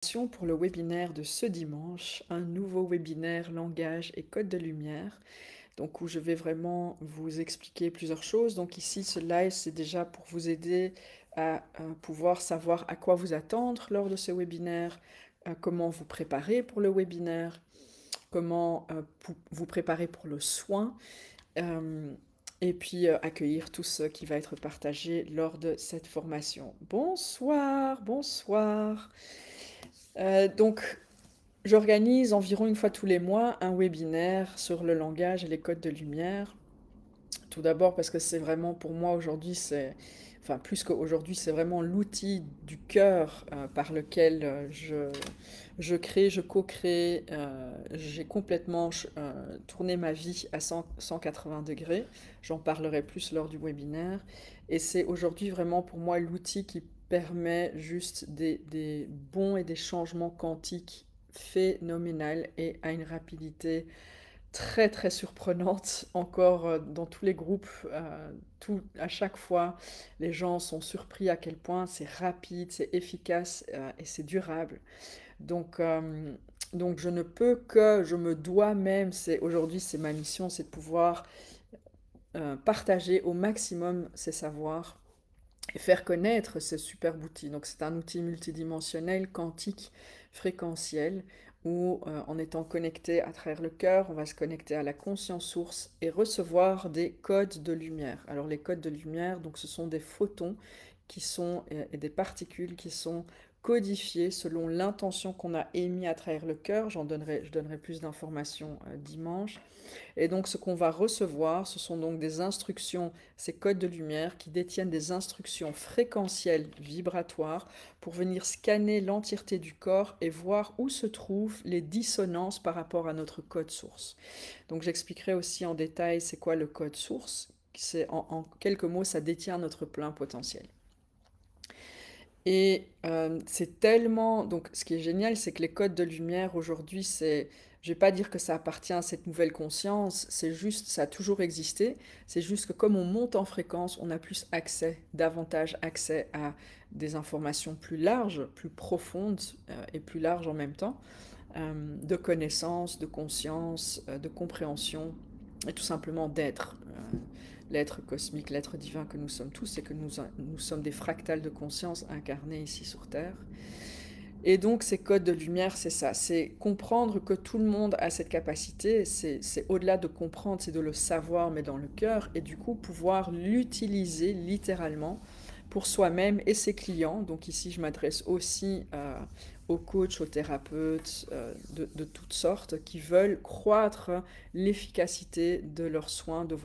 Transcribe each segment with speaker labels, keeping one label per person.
Speaker 1: Pour le webinaire de ce dimanche, un nouveau webinaire langage et code de lumière, donc où je vais vraiment vous expliquer plusieurs choses. Donc ici, ce live, c'est déjà pour vous aider à pouvoir savoir à quoi vous attendre lors de ce webinaire, comment vous préparer pour le webinaire, comment vous préparer pour le soin, euh, et puis accueillir tout ce qui va être partagé lors de cette formation. Bonsoir, bonsoir. Donc, j'organise environ une fois tous les mois un webinaire sur le langage et les codes de lumière. Tout d'abord parce que c'est vraiment pour moi aujourd'hui, enfin plus qu'aujourd'hui, c'est vraiment l'outil du cœur par lequel je crée, je co-crée. J'ai complètement tourné ma vie à 180 degrés. J'en parlerai plus lors du webinaire. Et c'est aujourd'hui vraiment pour moi l'outil qui permet juste des bons et des changements quantiques phénoménal et à une rapidité très très surprenante encore dans tous les groupes. À chaque fois, les gens sont surpris à quel point c'est rapide, c'est efficace et c'est durable. Donc, euh, donc je ne peux que, je me dois même, aujourd'hui c'est ma mission, c'est de pouvoir partager au maximum ces savoirs et faire connaître ce superbe outil. Donc c'est un outil multidimensionnel, quantique, fréquentiel, où en étant connecté à travers le cœur, on va se connecter à la conscience source et recevoir des codes de lumière. Alors les codes de lumière, donc ce sont des photons qui sont et des particules qui sont codifiées selon l'intention qu'on a émise à travers le cœur. Je donnerai plus d'informations dimanche. Et donc ce qu'on va recevoir, ce sont donc des instructions, ces codes de lumière qui détiennent des instructions fréquentielles vibratoires pour venir scanner l'entièreté du corps et voir où se trouvent les dissonances par rapport à notre code source. Donc j'expliquerai aussi en détail c'est quoi le code source. C'est en quelques mots, ça détient notre plein potentiel. Et c'est tellement... Donc ce qui est génial, c'est que les codes de lumière aujourd'hui, c'est... Je vais pas dire que ça appartient à cette nouvelle conscience, c'est juste, ça a toujours existé, c'est juste que comme on monte en fréquence, on a plus accès, davantage accès à des informations plus larges, plus profondes et plus larges en même temps, de connaissance, de conscience, de compréhension et tout simplement d'être. L'être cosmique, l'être divin que nous sommes tous, c'est que nous sommes des fractales de conscience incarnés ici sur Terre. Et donc ces codes de lumière, c'est ça, c'est comprendre que tout le monde a cette capacité, c'est au-delà de comprendre, c'est de le savoir, mais dans le cœur, et du coup pouvoir l'utiliser littéralement pour soi-même et ses clients. Donc ici, je m'adresse aussi aux coachs, aux thérapeutes de toutes sortes qui veulent croître l'efficacité de leurs soins, de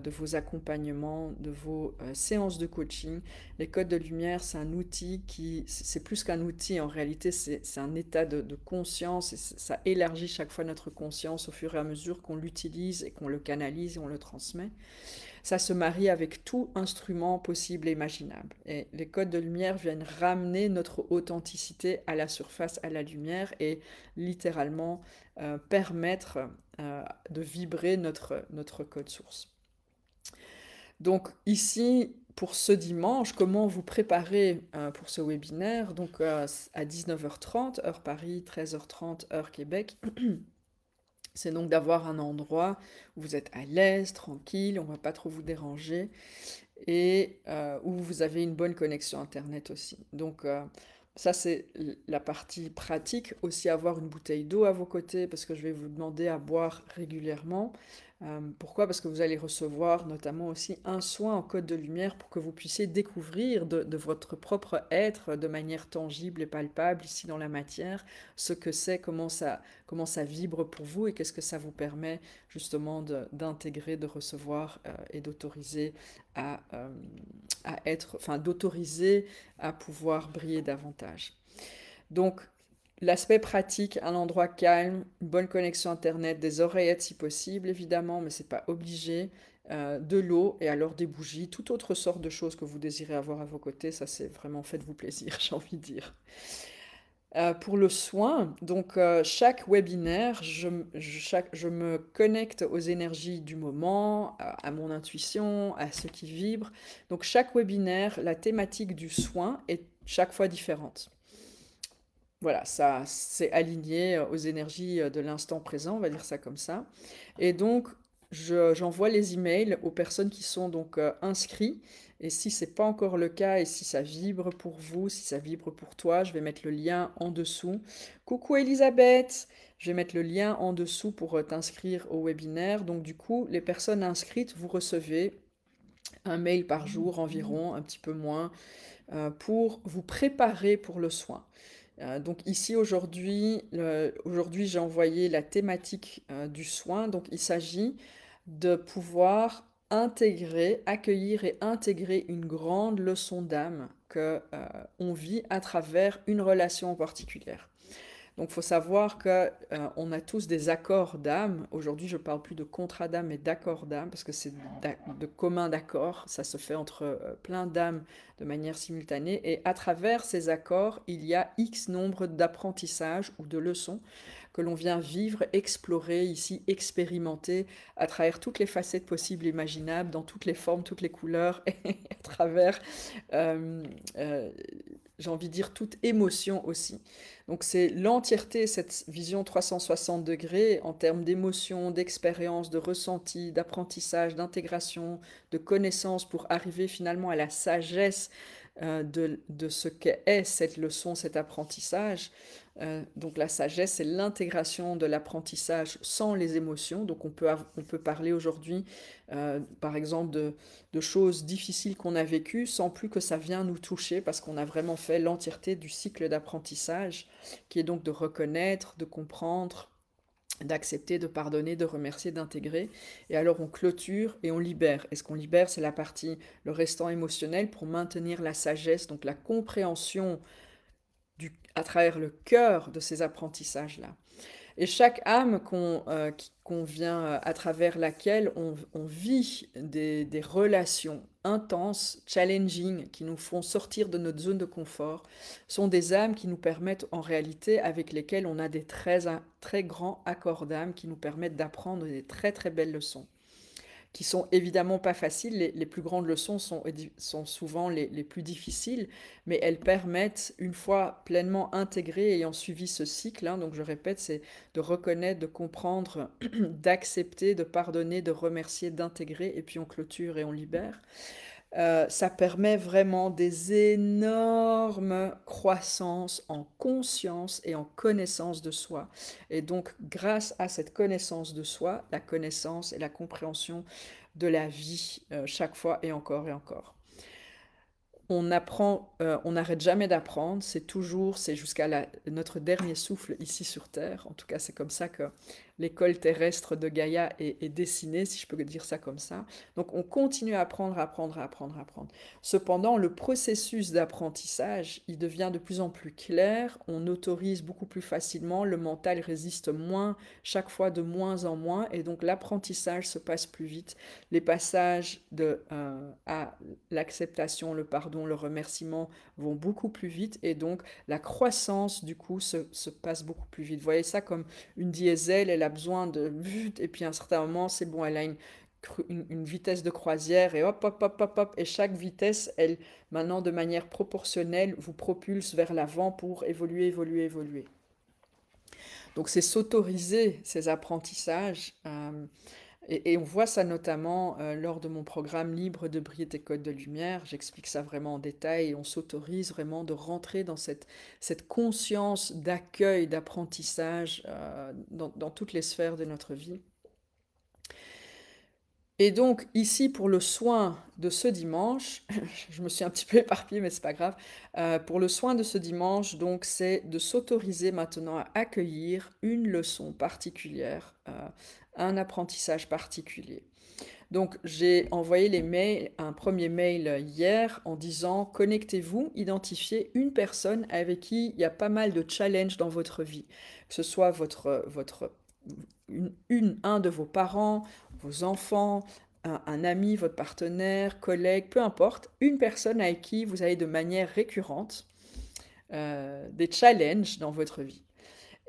Speaker 1: vos accompagnements, de vos séances de coaching. Les codes de lumière, c'est un outil qui, c'est plus qu'un outil en réalité, c'est un état de conscience et ça élargit chaque fois notre conscience au fur et à mesure qu'on l'utilise et qu'on le canalise et on le transmet. Ça se marie avec tout instrument possible et imaginable. Et les codes de lumière viennent ramener notre authenticité à la surface, à la lumière, et littéralement permettre de vibrer notre code source. Donc ici, pour ce dimanche, comment vous préparer pour ce webinaire? Donc à 19h30, heure Paris, 13h30, heure Québec. C'est donc d'avoir un endroit où vous êtes à l'aise, tranquille, on ne va pas trop vous déranger et où vous avez une bonne connexion Internet aussi. Donc ça, c'est la partie pratique. Aussi avoir une bouteille d'eau à vos côtés parce que je vais vous demander à boire régulièrement. Pourquoi? Parce que vous allez recevoir notamment aussi un soin en code de lumière pour que vous puissiez découvrir de votre propre être de manière tangible et palpable ici dans la matière, ce que c'est, comment ça vibre pour vous et qu'est-ce que ça vous permet justement d'intégrer, de recevoir et d'autoriser à, euh, à être, enfin d'autoriser à pouvoir briller davantage. Donc l'aspect pratique, un endroit calme, une bonne connexion internet, des oreillettes si possible évidemment, mais c'est pas obligé, de l'eau et alors des bougies, toute autre sorte de choses que vous désirez avoir à vos côtés, ça c'est vraiment faites-vous plaisir, j'ai envie de dire. Pour le soin, donc chaque webinaire, je me connecte aux énergies du moment, à mon intuition, à ce qui vibre. Donc chaque webinaire, la thématique du soin est chaque fois différente. voilà, ça c'est aligné aux énergies de l'instant présent, on va dire ça comme ça. Et donc, j'envoie les emails aux personnes qui sont donc inscrits. Et si c'est pas encore le cas et si ça vibre pour vous, si ça vibre pour toi, je vais mettre le lien en dessous. Coucou Elisabeth, je vais mettre le lien en dessous pour t'inscrire au webinaire. Donc du coup, les personnes inscrites, vous recevez un mail par jour environ, un petit peu moins, pour vous préparer pour le soin. Donc ici aujourd'hui j'ai envoyé la thématique du soin. Donc il s'agit de pouvoir intégrer, accueillir et intégrer une grande leçon d'âme que on vit à travers une relation particulière. Donc, il faut savoir que on a tous des accords d'âme. Aujourd'hui, je parle plus de contrat d'âme, mais d'accords d'âme, parce que c'est de commun d'accord. Ça se fait entre plein d'âmes de manière simultanée. Et à travers ces accords, il y a X nombre d'apprentissages ou de leçons que l'on vient vivre, explorer ici, expérimenter à travers toutes les facettes possibles et imaginables, dans toutes les formes, toutes les couleurs, et à travers euh, euh, j'ai envie de dire toute émotion aussi. Donc c'est l'entièreté, cette vision 360 degrés en termes d'émotion, d'expérience, de ressenti, d'apprentissage, d'intégration, de connaissance pour arriver finalement à la sagesse de ce qu'est cette leçon, cet apprentissage. Donc la sagesse, c'est l'intégration de l'apprentissage sans les émotions. Donc on peut parler aujourd'hui, par exemple, de choses difficiles qu'on a vécues sans plus que ça vienne nous toucher parce qu'on a vraiment fait l'entièreté du cycle d'apprentissage, qui est donc de reconnaître, de comprendre, d'accepter, de pardonner, de remercier, d'intégrer. Et alors on clôture et on libère. Et ce qu'on libère, c'est la partie, le restant émotionnel pour maintenir la sagesse, donc la compréhension à travers le cœur de ces apprentissages-là. Et chaque âme qu'on vient, à travers laquelle on vit des relations intenses, challenging, qui nous font sortir de notre zone de confort, sont des âmes qui nous permettent en réalité, avec lesquelles on a des très grands accords d'âme qui nous permettent d'apprendre des très très belles leçons qui sont évidemment pas faciles. Les plus grandes leçons sont souvent les plus difficiles, mais elles permettent, une fois pleinement intégrées, ayant suivi ce cycle, hein, donc je répète, c'est de reconnaître, de comprendre, d'accepter, de pardonner, de remercier, d'intégrer, et puis on clôture et on libère. Ça permet vraiment des énormes croissances en conscience et en connaissance de soi. Et donc, grâce à cette connaissance de soi, la connaissance et la compréhension de la vie, chaque fois et encore et encore. On apprend, on n'arrête jamais d'apprendre, c'est jusqu'à notre dernier souffle ici sur Terre. En tout cas, c'est comme ça que l'école terrestre de Gaïa est dessinée, si je peux dire ça comme ça. Donc on continue à apprendre, à apprendre, à apprendre, à apprendre. Cependant, le processus d'apprentissage, il devient de plus en plus clair, on autorise beaucoup plus facilement, le mental résiste moins, chaque fois de moins en moins, et donc l'apprentissage se passe plus vite. Les passages à l'acceptation, le pardon, le remerciement vont beaucoup plus vite, et donc la croissance, du coup, se passe beaucoup plus vite. Vous voyez ça comme une diesel, elle a besoin de... Et puis à un certain moment, c'est bon, elle a une vitesse de croisière et hop, hop, hop, hop, hop. Et chaque vitesse, elle, maintenant, de manière proportionnelle, vous propulse vers l'avant pour évoluer, évoluer, évoluer. Donc c'est s'autoriser ces apprentissages. Et on voit ça notamment lors de mon programme Libre de briller tes codes de lumière. J'explique ça vraiment en détail et on s'autorise vraiment de rentrer dans cette conscience d'accueil, d'apprentissage dans toutes les sphères de notre vie. Et donc ici pour le soin de ce dimanche, je me suis un petit peu éparpillée mais c'est pas grave, pour le soin de ce dimanche, donc c'est de s'autoriser maintenant à accueillir une leçon particulière, un apprentissage particulier. Donc j'ai envoyé un premier mail hier en disant connectez-vous, identifiez une personne avec qui il y a pas mal de challenges dans votre vie, que ce soit un de vos parents, vos enfants, un ami, votre partenaire, collègue, peu importe, une personne avec qui vous avez de manière récurrente des challenges dans votre vie.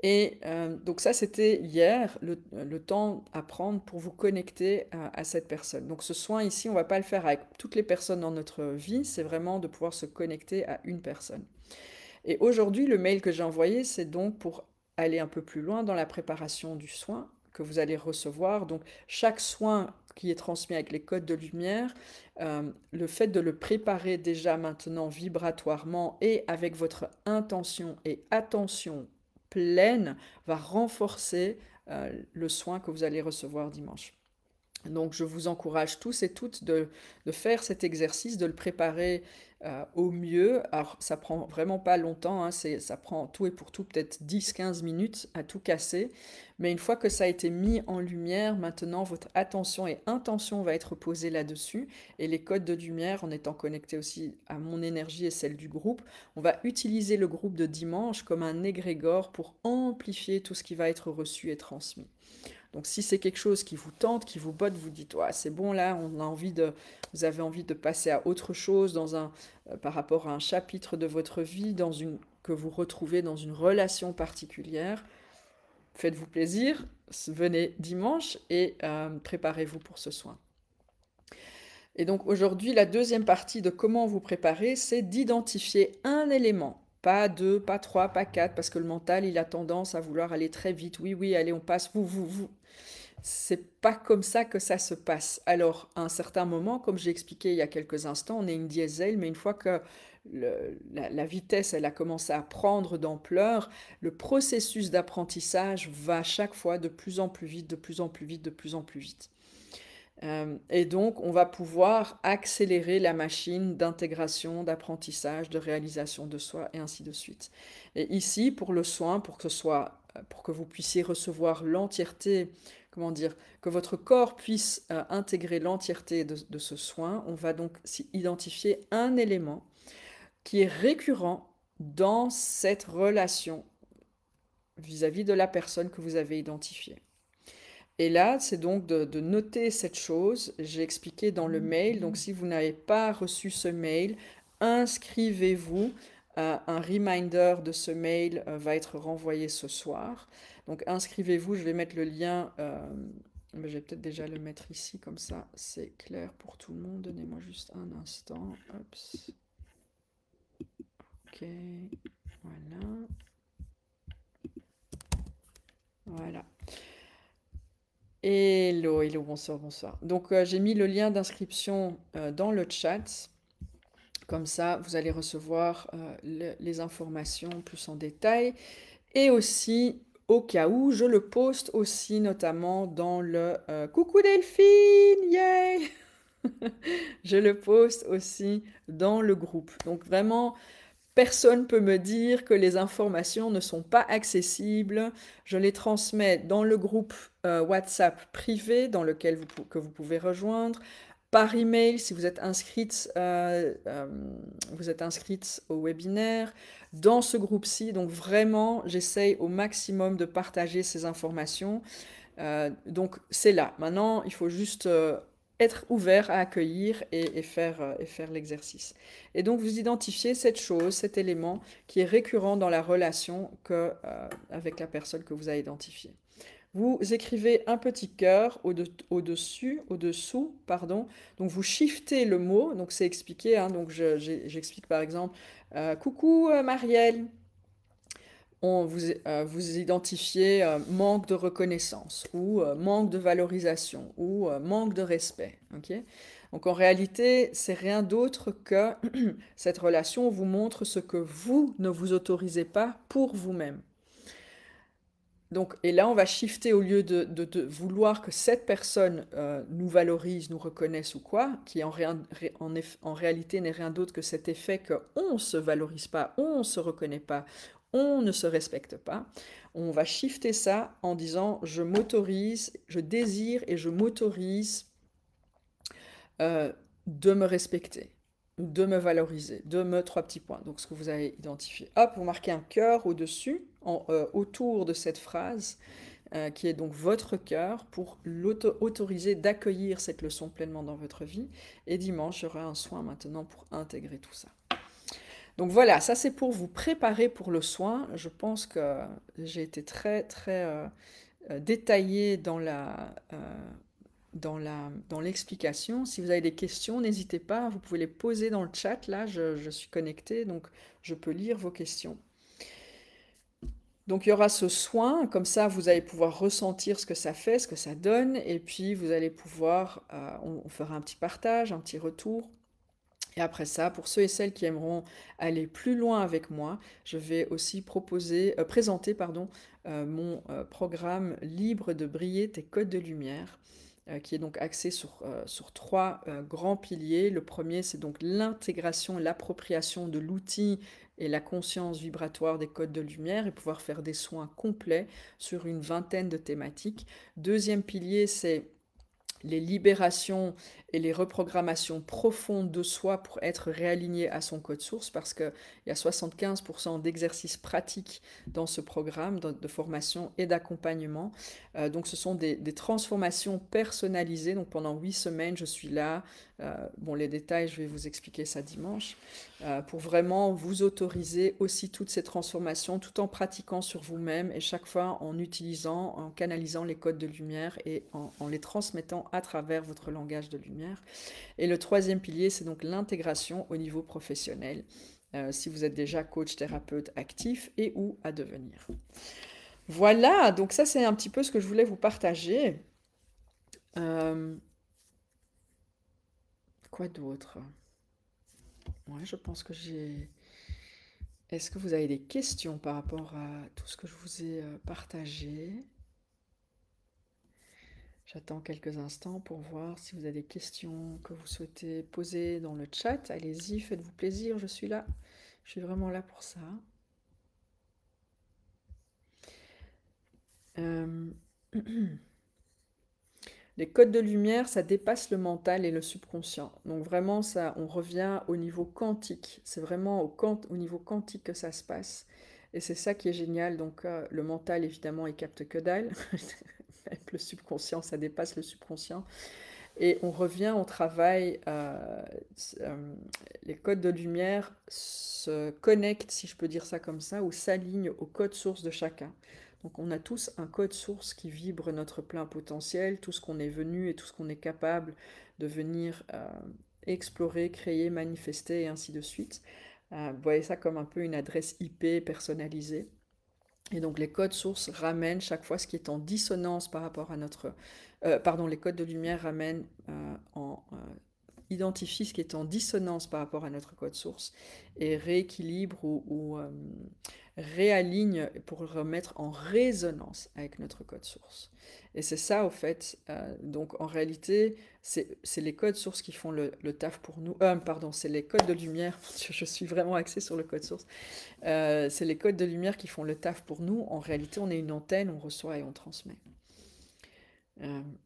Speaker 1: Et donc ça, c'était hier, le temps à prendre pour vous connecter à cette personne. Donc ce soin ici, on ne va pas le faire avec toutes les personnes dans notre vie, c'est vraiment de pouvoir se connecter à une personne. Et aujourd'hui, le mail que j'ai envoyé, c'est donc pour aller un peu plus loin dans la préparation du soin que vous allez recevoir. Donc, chaque soin qui est transmis avec les codes de lumière, le fait de le préparer déjà maintenant vibratoirement et avec votre intention et attention pleine va renforcer le soin que vous allez recevoir dimanche. Donc je vous encourage tous et toutes de faire cet exercice, de le préparer au mieux. Alors ça prend vraiment pas longtemps, hein, ça prend tout et pour tout peut-être 10-15 minutes à tout casser. Mais une fois que ça a été mis en lumière, maintenant votre attention et intention va être posée là-dessus. Et les codes de lumière, en étant connectés aussi à mon énergie et celle du groupe, on va utiliser le groupe de dimanche comme un égrégore pour amplifier tout ce qui va être reçu et transmis. Donc si c'est quelque chose qui vous tente, qui vous botte, vous dites ouais, c'est bon là, vous avez envie de passer à autre chose par rapport à un chapitre de votre vie que vous retrouvez dans une relation particulière, faites-vous plaisir, venez dimanche et préparez-vous pour ce soin. Et donc aujourd'hui, la deuxième partie de comment vous préparer, c'est d'identifier un élément. Pas deux, pas trois, pas quatre, parce que le mental, il a tendance à vouloir aller très vite. Oui, oui, allez, on passe, vous. C'est pas comme ça que ça se passe. Alors, à un certain moment, comme j'ai expliqué il y a quelques instants, on est une diesel, mais une fois que la vitesse, elle a commencé à prendre d'ampleur, le processus d'apprentissage va à chaque fois de plus en plus vite, de plus en plus vite, de plus en plus vite. Et donc, on va pouvoir accélérer la machine d'intégration, d'apprentissage, de réalisation de soi, et ainsi de suite. Et ici, pour le soin, pour que vous puissiez recevoir l'entièreté, comment dire, que votre corps puisse intégrer l'entièreté de ce soin, on va donc identifier un élément qui est récurrent dans cette relation vis-à-vis de la personne que vous avez identifiée. Et là, c'est donc de noter cette chose. J'ai expliqué dans le mail. Donc, si vous n'avez pas reçu ce mail, inscrivez-vous. Un reminder de ce mail va être renvoyé ce soir. Donc, inscrivez-vous. Je vais mettre le lien. Je vais peut-être déjà le mettre ici, comme ça, c'est clair pour tout le monde. Donnez-moi juste un instant. Oups. Ok. Voilà. Voilà. Hello, hello, bonsoir, bonsoir. Donc, j'ai mis le lien d'inscription dans le chat. Comme ça, vous allez recevoir les informations plus en détail. Et aussi, au cas où, je le poste aussi notamment dans le Coucou Delphine, yay! Je le poste aussi dans le groupe. Donc vraiment, personne peut me dire que les informations ne sont pas accessibles. Je les transmets dans le groupe WhatsApp privé que vous pouvez rejoindre, par email si vous êtes inscrite au webinaire, dans ce groupe-ci. Donc vraiment, j'essaye au maximum de partager ces informations. Donc c'est là. Maintenant, il faut juste être ouvert à accueillir et faire l'exercice. Et donc vous identifiez cette chose, cet élément qui est récurrent dans la relation avec la personne que vous avez identifiée. Vous écrivez un petit cœur au-dessous, pardon. Donc vous shiftez le mot, donc c'est expliqué, hein, donc j'explique par exemple, coucou Marielle, vous identifiez manque de reconnaissance ou manque de valorisation ou manque de respect. Ok. Donc en réalité, c'est rien d'autre que cette relation vous montre ce que vous ne vous autorisez pas pour vous-même. Donc, et là, on va shifter au lieu de vouloir que cette personne nous valorise, nous reconnaisse ou quoi, qui en réalité n'est rien d'autre que cet effet qu'on ne se valorise pas, on ne se reconnaît pas, on ne se respecte pas. On va shifter ça en disant je m'autorise, je désire et je m'autorise euh, de me respecter, de me valoriser, trois petits points. Donc ce que vous avez identifié. Hop, vous marquez un cœur au-dessus, autour de cette phrase, qui est donc votre cœur, pour l'autoriser d'accueillir cette leçon pleinement dans votre vie. Et dimanche, il y aura un soin maintenant pour intégrer tout ça. Donc voilà, ça c'est pour vous préparer pour le soin. Je pense que j'ai été très très détaillée dans l'explication. Si vous avez des questions, n'hésitez pas, vous pouvez les poser dans le chat. Là, je suis connectée, donc je peux lire vos questions. Donc il y aura ce soin, comme ça vous allez pouvoir ressentir ce que ça fait, ce que ça donne, et puis vous allez pouvoir, on fera un petit partage, un petit retour. Et après ça, pour ceux et celles qui aimeront aller plus loin avec moi, je vais aussi présenter pardon, mon programme Libre de briller tes codes de lumière, qui est donc axé sur trois grands piliers. Le premier, c'est donc l'intégration, l'appropriation de l'outil et la conscience vibratoire des codes de lumière et pouvoir faire des soins complets sur une vingtaine de thématiques. Deuxième pilier, c'est les libérations et les reprogrammations profondes de soi pour être réaligné à son code source, parce qu'il y a 75% d'exercices pratiques dans ce programme de formation et d'accompagnement. Donc ce sont des transformations personnalisées. Donc pendant 8 semaines, je suis là. Bon, les détails, je vais vous expliquer ça dimanche, pour vraiment vous autoriser aussi toutes ces transformations tout en pratiquant sur vous-même et chaque fois en utilisant, en canalisant les codes de lumière et en les transmettant à travers votre langage de lumière. Et le troisième pilier, c'est donc l'intégration au niveau professionnel, si vous êtes déjà coach thérapeute actif et ou à devenir. Voilà, donc ça c'est un petit peu ce que je voulais vous partager. Euh, quoi d'autre? Ouais, je pense que j'ai... Est-ce que vous avez des questions par rapport à tout ce que je vous ai partagé? J'attends quelques instants pour voir si vous avez des questions que vous souhaitez poser dans le chat. Allez-y, faites-vous plaisir, je suis là. Je suis vraiment là pour ça. Euh, Les codes de lumière, ça dépasse le mental et le subconscient. Donc vraiment, ça, on revient au niveau quantique. C'est vraiment au niveau quantique que ça se passe. Et c'est ça qui est génial. Donc le mental, évidemment, il capte que dalle. Avec le subconscient, ça dépasse le subconscient. Et on revient au travail. Les codes de lumière se connectent, si je peux dire ça comme ça, ou s'alignent au code source de chacun. Donc on a tous un code source qui vibre notre plein potentiel, tout ce qu'on est venu et tout ce qu'on est capable de venir explorer, créer, manifester et ainsi de suite. Vous voyez ça comme un peu une adresse IP personnalisée. Et donc les codes sources ramènent chaque fois ce qui est en dissonance par rapport à notre... pardon, les codes de lumière ramènent identifient ce qui est en dissonance par rapport à notre code source et rééquilibre ou réaligne pour le remettre en résonance avec notre code source. Et c'est ça, au fait. Donc, en réalité, c'est les codes sources qui font le taf pour nous. Pardon, c'est les codes de lumière. Je suis vraiment axée sur le code source. C'est les codes de lumière qui font le taf pour nous. En réalité, on est une antenne, on reçoit et on transmet.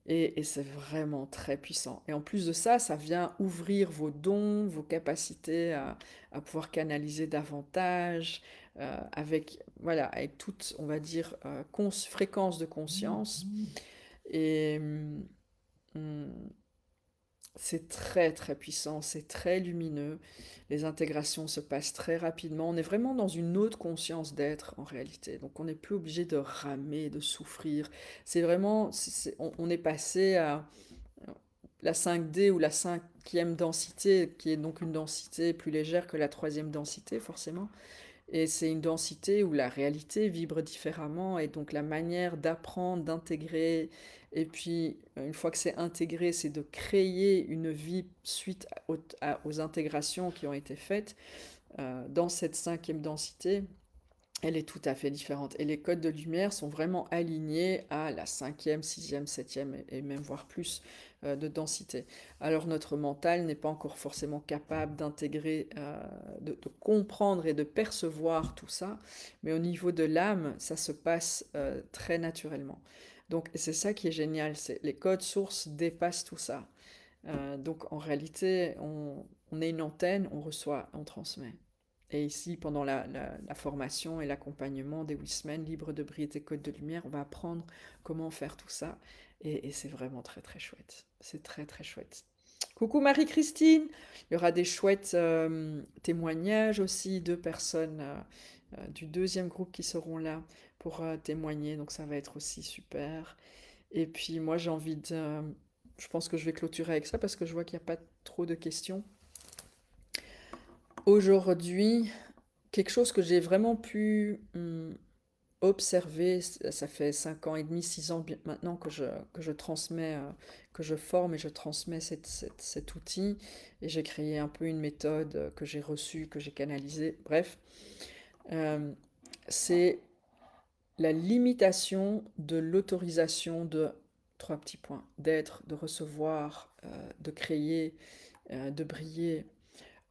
Speaker 1: Et c'est vraiment très puissant. Et en plus de ça, ça vient ouvrir vos dons, vos capacités à pouvoir canaliser davantage, avec, voilà, avec toute, on va dire, fréquence de conscience. Et hum, c'est très très puissant, c'est très lumineux. Les intégrations se passent très rapidement. On est vraiment dans une autre conscience d'être en réalité. Donc on n'est plus obligé de ramer, de souffrir. C'est vraiment, on est passé à la 5D ou la cinquième densité, qui est donc une densité plus légère que la troisième densité forcément. Et c'est une densité où la réalité vibre différemment et donc la manière d'apprendre, d'intégrer, et puis une fois que c'est intégré, c'est de créer une vie suite aux intégrations qui ont été faites dans cette cinquième densité. Elle est tout à fait différente. Et les codes de lumière sont vraiment alignés à la cinquième, sixième, septième et même voire plus de densité. Alors notre mental n'est pas encore forcément capable d'intégrer, de comprendre et de percevoir tout ça, mais au niveau de l'âme, ça se passe très naturellement. Donc c'est ça qui est génial, c'est les codes sources dépassent tout ça. Donc en réalité, on est une antenne, on reçoit, on transmet. Et ici, pendant la formation et l'accompagnement des 8 semaines libres de briller tes codes de lumière, on va apprendre comment faire tout ça. Et c'est vraiment très très chouette. C'est très très chouette. Coucou Marie-Christine! Il y aura des chouettes témoignages aussi, 2 personnes du deuxième groupe qui seront là pour témoigner. Donc ça va être aussi super. Et puis moi j'ai envie de je pense que je vais clôturer avec ça parce que je vois qu'il n'y a pas trop de questions. Aujourd'hui, quelque chose que j'ai vraiment pu observer, ça fait 5 ans et demi, 6 ans maintenant que je transmets, que je forme et je transmets cet outil. Et j'ai créé un peu une méthode que j'ai reçue, que j'ai canalisée. Bref, euh, c'est la limitation de l'autorisation de trois petits points, d'être, de recevoir, de créer, de briller.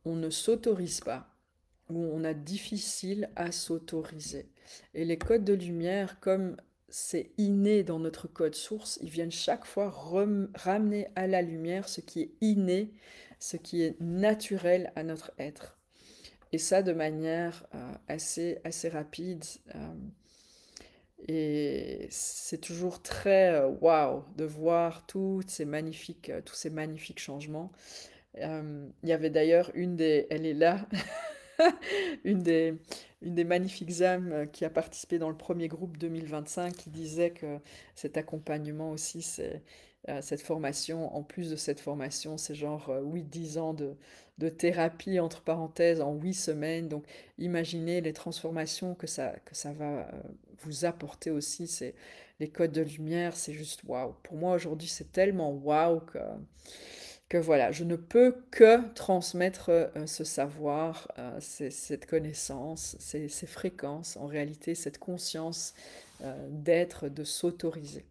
Speaker 1: On ne s'autorise pas, ou on a difficile à s'autoriser. Et les codes de lumière, comme c'est inné dans notre code source, ils viennent chaque fois ramener à la lumière ce qui est inné, ce qui est naturel à notre être. Et ça de manière assez rapide. Et c'est toujours très waouh de voir tous ces magnifiques changements. Il y avait d'ailleurs elle est là, une des, une des magnifiques âmes qui a participé dans le premier groupe 2025 qui disait que cet accompagnement aussi, cette formation, en plus de cette formation, c'est genre 8-10 ans de thérapie, entre parenthèses, en 8 semaines. Donc imaginez les transformations que ça va vous apporter aussi. C'est, les codes de lumière, c'est juste waouh. Pour moi aujourd'hui, c'est tellement waouh que voilà, je ne peux que transmettre ce savoir, cette connaissance, ces fréquences, en réalité, cette conscience d'être, de s'autoriser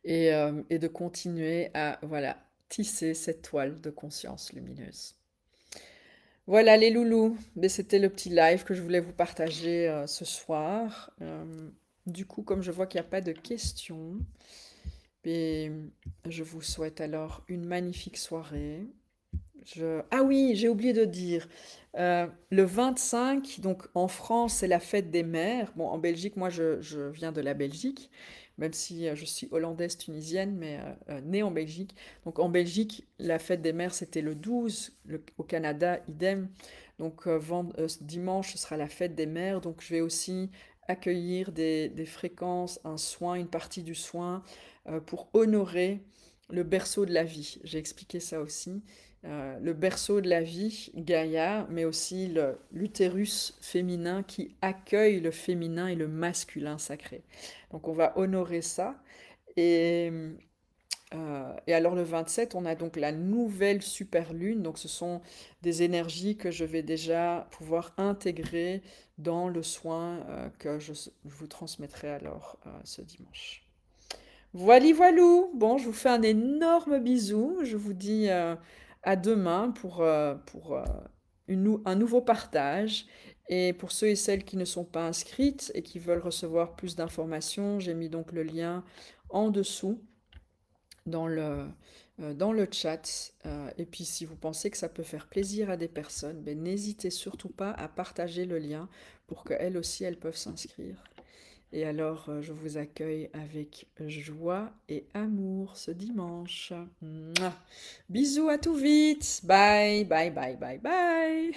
Speaker 1: et de continuer à voilà, tisser cette toile de conscience lumineuse. Voilà les loulous, mais c'était le petit live que je voulais vous partager ce soir. Du coup, comme je vois qu'il n'y a pas de questions, et je vous souhaite alors une magnifique soirée. Ah oui, j'ai oublié de dire. Le 25, donc en France, c'est la fête des mères. Bon, en Belgique, moi, je viens de la Belgique, même si je suis hollandaise tunisienne, mais née en Belgique. Donc en Belgique, la fête des mères, c'était le 12. Au Canada, idem. Donc dimanche, ce sera la fête des mères. Donc je vais aussi accueillir des fréquences, un soin, une partie du soin pour honorer le berceau de la vie. J'ai expliqué ça aussi. Le berceau de la vie, Gaïa, mais aussi l'utérus féminin qui accueille le féminin et le masculin sacré. Donc on va honorer ça. Et, et alors le 27, on a donc la nouvelle super lune. Donc ce sont des énergies que je vais déjà pouvoir intégrer dans le soin que je vous transmettrai alors ce dimanche. Voili voilou. Bon, je vous fais un énorme bisou. Je vous dis à demain pour un nouveau partage. Et pour ceux et celles qui ne sont pas inscrites et qui veulent recevoir plus d'informations, j'ai mis donc le lien en dessous dans dans le chat. Et puis si vous pensez que ça peut faire plaisir à des personnes, ben, n'hésitez surtout pas à partager le lien pour qu'elles aussi, elles peuvent s'inscrire. Et alors, je vous accueille avec joie et amour ce dimanche. Mouah. Bisous à tout vite. Bye, bye, bye, bye, bye.